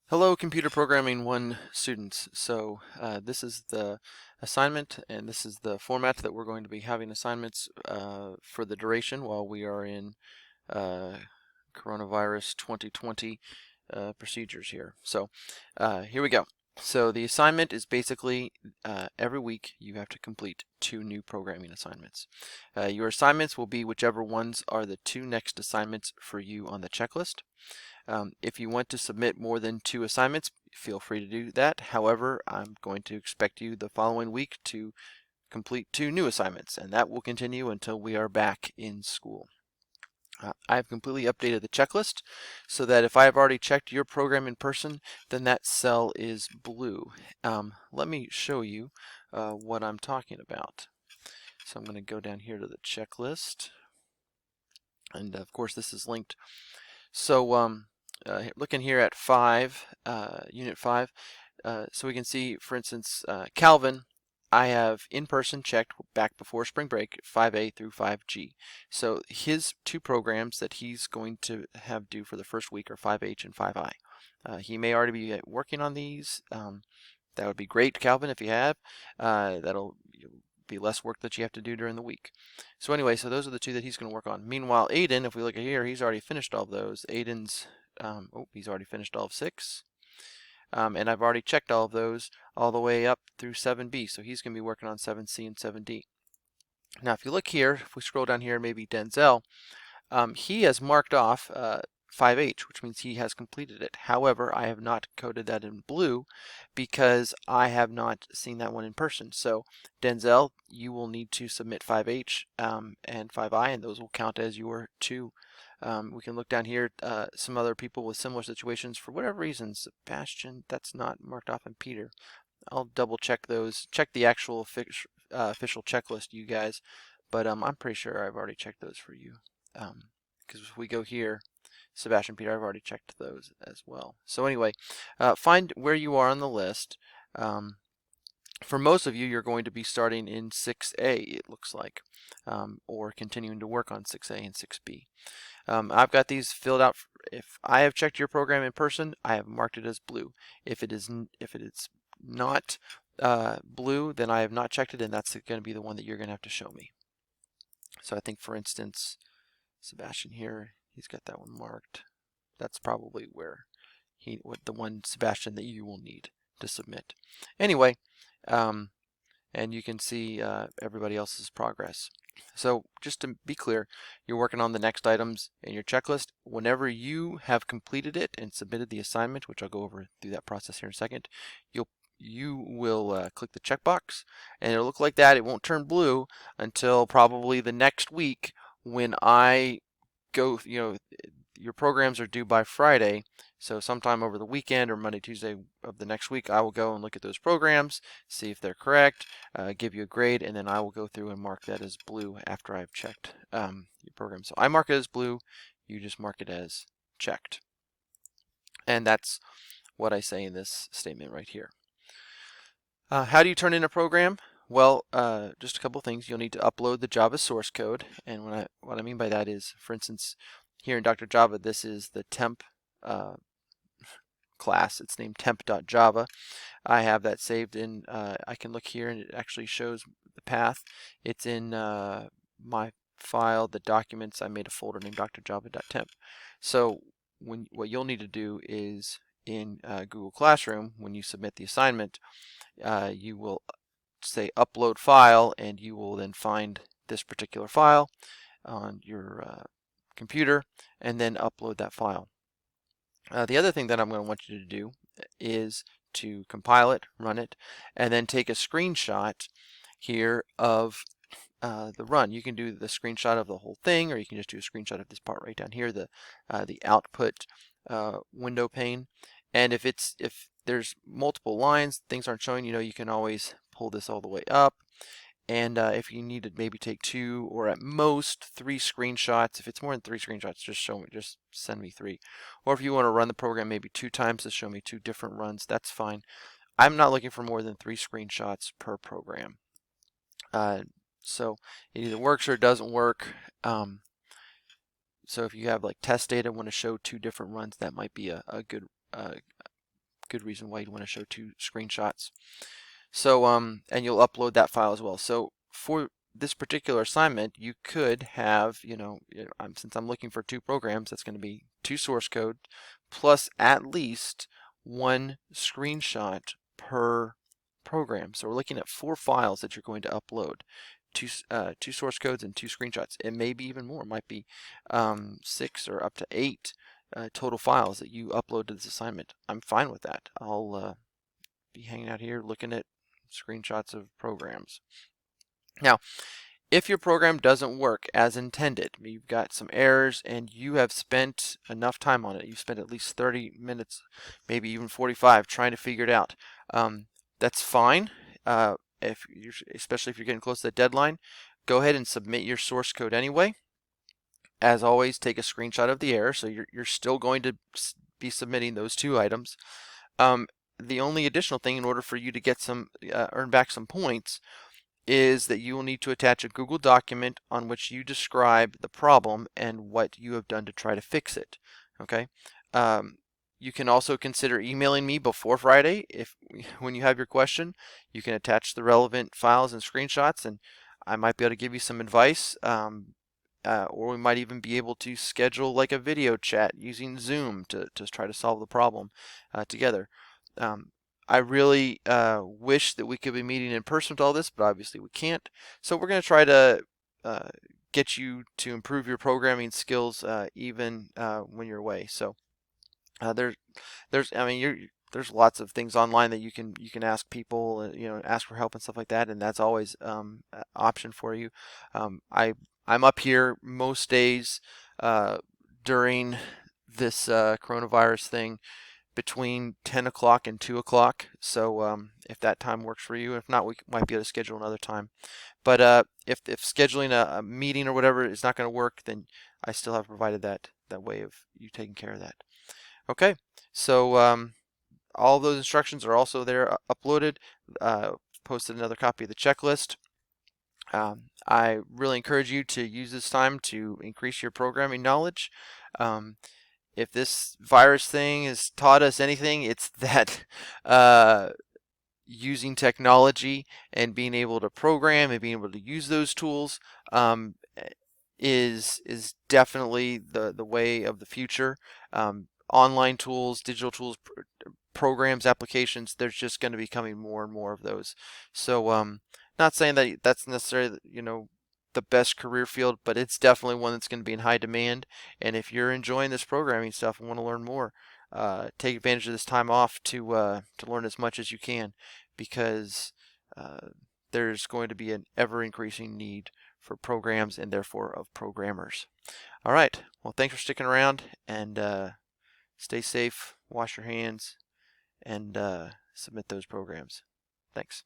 Hello, Computer Programming 1 students. This is the assignment, and this is the format that we're going to be having assignments for the duration while we are in uh, coronavirus 2020 procedures here. Here we go. So the assignment is basically every week you have to complete 2 new programming assignments. Your assignments will be whichever ones are the 2 next assignments for you on the checklist. If you want to submit more than 2 assignments, feel free to do that. However, I'm going to expect you the following week to complete 2 new assignments, and that will continue until we are back in school. I've completely updated the checklist so that if I have already checked your program in person, then that cell is blue. Let me show you what I'm talking about. So I'm going to go down here to the checklist, and of course this is linked. Looking here at 5, Unit 5, so we can see, for instance, Calvin, I have in person checked back before spring break, 5A through 5G. So his 2 programs that he's going to have due for the first week are 5H and 5I. He may already be working on these. That would be great, Calvin, if you have. That'll be less work that you have to do during the week. So anyway, so those are the 2 that he's going to work on. Meanwhile, Aiden, if we look at here, he's already finished all of those. Aiden's, he's already finished all of 6. And I've already checked all of those all the way up through 7B, so he's going to be working on 7C and 7D. Now, if you look here, if we scroll down here, maybe Denzel, he has marked off 5H, which means he has completed it. However, I have not coded that in blue because I have not seen that one in person. So, Denzel, you will need to submit 5H and 5I, and those will count as your 2. We can look down here, some other people with similar situations. For whatever reason, Sebastian, that's not marked off, and Peter. I'll double check those, check the actual official checklist, you guys, but I'm pretty sure I've already checked those for you. Because if we go here, Sebastian, Peter, I've already checked those as well. So anyway, find where you are on the list. For most of you, you're going to be starting in 6A, it looks like, or continuing to work on 6A and 6B. I've got these filled out. If I have checked your program in person, I have marked it as blue. If it is not blue, then I have not checked it, and that's going to be the one that you're going to have to show me. So I think, for instance, Sebastian here, he's got that one marked. That's probably where the one Sebastian that you will need to submit. Anyway, and you can see everybody else's progress. So just to be clear, you're working on the next items in your checklist. Whenever you have completed it and submitted the assignment, which I'll go over through that process here in a second, you will click the checkbox, and it'll look like that. It won't turn blue until probably the next week when I go, your programs are due by Friday, so sometime over the weekend or Monday, Tuesday of the next week, I will go and look at those programs, see if they're correct, give you a grade, and then I will go through and mark that as blue after I've checked your program. So I mark it as blue, you just mark it as checked. And that's what I say in this statement right here. How do you turn in a program? Well, just a couple things. You'll need to upload the Java source code, and what I mean by that is, for instance, here in Dr. Java, this is the temp class. It's named temp.java. I have that saved in, I can look here and it actually shows the path. It's in my file, the documents. I made a folder named drjava.temp. So what you'll need to do is in Google Classroom, when you submit the assignment, you will say upload file, and you will then find this particular file on your computer and then upload that file. The other thing that I'm going to want you to do is to compile it, run it, and then take a screenshot here of the run. You can do the screenshot of the whole thing, or you can just do a screenshot of this part right down here, the output window pane. And if there's multiple lines, things aren't showing, you can always pull this all the way up. And if you need to maybe take 2 or at most 3 screenshots, if it's more than 3 screenshots, just send me 3. Or if you want to run the program maybe 2 times to show me 2 different runs, that's fine. I'm not looking for more than 3 screenshots per program. So it either works or it doesn't work. So if you have like test data, want to show 2 different runs, that might be a good good reason why you'd want to show 2 screenshots. So and you'll upload that file as well. So for this particular assignment, you could have, since I'm looking for 2 programs, that's going to be 2 source code plus at least 1 screenshot per program. So we're looking at 4 files that you're going to upload. 2 source codes and 2 screenshots. It may be even more. It might be 6 or up to 8 total files that you upload to this assignment. I'm fine with that. I'll be hanging out here looking at screenshots of programs. Now, if your program doesn't work as intended, you've got some errors and you have spent enough time on it, you've spent at least 30 minutes, maybe even 45 trying to figure it out, that's fine. Especially if you're getting close to the deadline, go ahead and submit your source code anyway. As always, take a screenshot of the error, so you're still going to be submitting those 2 items. The only additional thing in order for you to get some earn back some points is that you will need to attach a Google document on which you describe the problem and what you have done to try to fix it. Okay. You can also consider emailing me before Friday when you have your question. You can attach the relevant files and screenshots, and I might be able to give you some advice. Or we might even be able to schedule like a video chat using Zoom to try to solve the problem together. I really wish that we could be meeting in person with all this, but obviously we can't. So we're going to try to get you to improve your programming skills even when you're away. So there's lots of things online that you can ask people, ask for help and stuff like that, and that's always an option for you. I'm up here most days during this coronavirus thing between 10 o'clock and 2 o'clock. So if that time works for you, if not, we might be able to schedule another time. But if scheduling a meeting or whatever is not going to work, then I still have provided that way of you taking care of that. Okay, so all of those instructions are also there uploaded. Posted another copy of the checklist. I really encourage you to use this time to increase your programming knowledge. If this virus thing has taught us anything, it's that using technology and being able to program and being able to use those tools is definitely the way of the future. Online tools, digital tools, programs, applications, there's just going to be coming more and more of those. So not saying that that's necessarily the best career field, but it's definitely one that's going to be in high demand. And if you're enjoying this programming stuff and want to learn more, take advantage of this time off to learn as much as you can, because there's going to be an ever increasing need for programs and therefore of programmers. All right, well, thanks for sticking around, and stay safe, wash your hands, and submit those programs. Thanks.